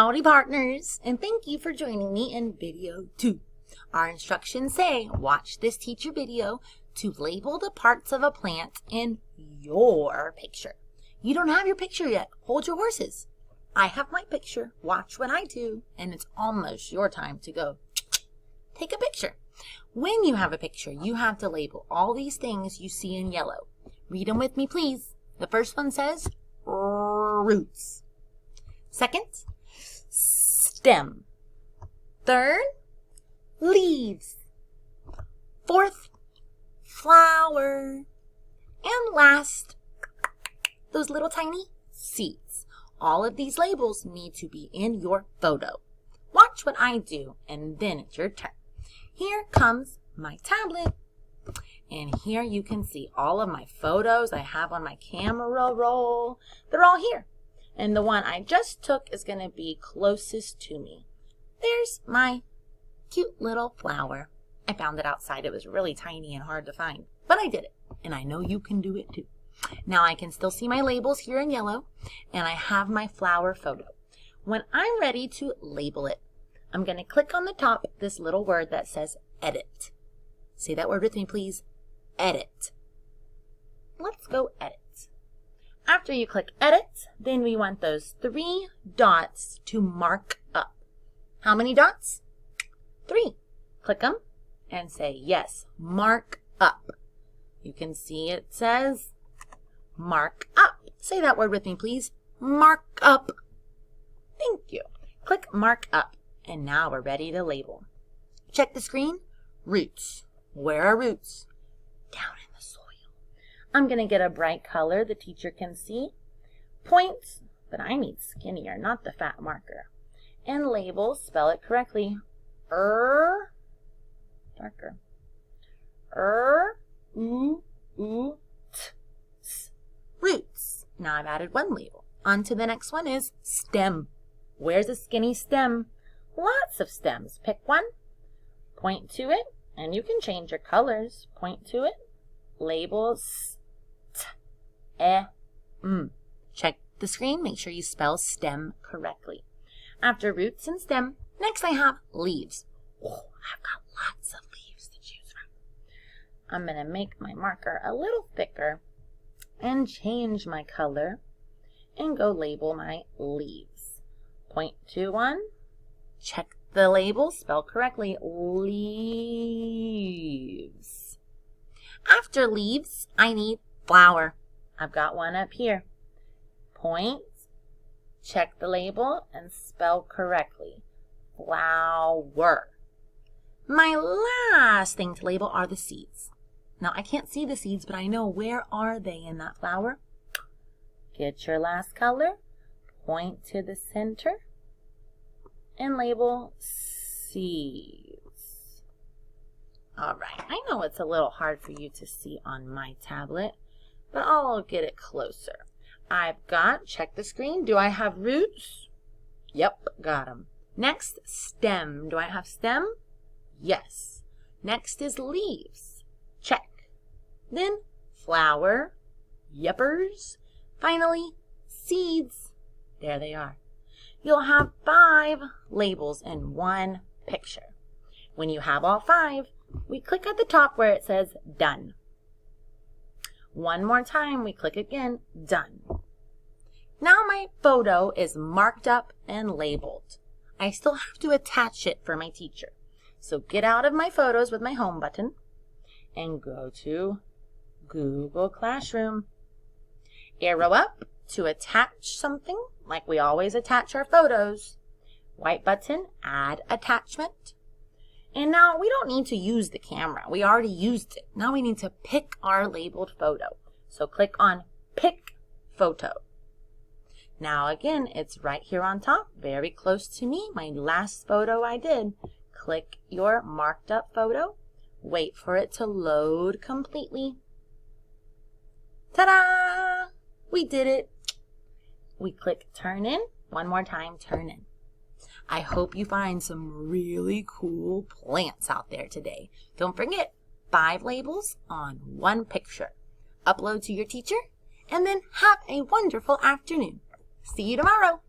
Howdy partners, and thank you for joining me in video 2. Our instructions say, watch this teacher video to label the parts of a plant in your picture. You don't have your picture yet. Hold your horses. I have my picture. Watch what I do, and it's almost your time to go take a picture. When you have a picture, you have to label all these things you see in yellow. Read them with me, please. The first one says roots. Second, stem. Third, leaves. Fourth, flower. And last, those little tiny seeds. All of these labels need to be in your photo. Watch what I do, and then it's your turn. Here comes my tablet. And here you can see all of my photos I have on my camera roll. They're all here. And the one I just took is going to be closest to me. There's my cute little flower. I found it outside. It was really tiny and hard to find, but I did it. And I know you can do it too. Now I can still see my labels here in yellow, and I have my flower photo. When I'm ready to label it, I'm going to click on the top, this little word that says edit. Say that word with me, please. Edit. Let's go edit. After you click edit, then we want those 3 dots to mark up. How many dots? 3. Click them and say, yes, mark up. You can see it says mark up. Say that word with me, please. Mark up. Thank you. Click mark up, and now we're ready to label. Check the screen. Roots. Where are roots? Down in the soil. I'm going to get a bright color the teacher can see. Points, but I need skinnier, not the fat marker. And label, spell it correctly. Darker. Roots. Now I've added 1 label. On to the next one is stem. Where's a skinny stem? Lots of stems. Pick one, point to it, and you can change your colors. Point to it. Label Check the screen. Make sure you spell stem correctly. After roots and stem, next I have leaves. Oh, I've got lots of leaves to choose from. I'm going to make my marker a little thicker and change my color and go label my leaves. Point to one. Check the label. Spell correctly. Leaves. After leaves, I need flower. I've got one up here. Point, check the label, and spell correctly. Flower. My last thing to label are the seeds. Now, I can't see the seeds, but I know where are they in that flower. Get your last color, point to the center, and label seeds. All right, I know it's a little hard for you to see on my tablet, but I'll get it closer. I've got, check the screen, do I have roots? Yep, got them. Next, stem. Do I have stem? Yes. Next is leaves. Check. Then, flower. Yeppers. Finally, seeds. There they are. You'll have 5 labels in one picture. When you have all 5, we click at the top where it says done. One more time, we click again, done. Now my photo is marked up and labeled. I still have to attach it for my teacher. So get out of my photos with my home button and go to Google Classroom. Arrow up to attach something like we always attach our photos. White button, add attachment. And now we don't need to use the camera. We already used it. Now we need to pick our labeled photo. So click on Pick Photo. Now again, it's right here on top, very close to me, my last photo I did. Click your marked up photo. Wait for it to load completely. Ta-da! We did it. We click Turn In. One more time, Turn In. I hope you find some really cool plants out there today. Don't forget, 5 labels on 1 picture. Upload to your teacher, and then have a wonderful afternoon. See you tomorrow.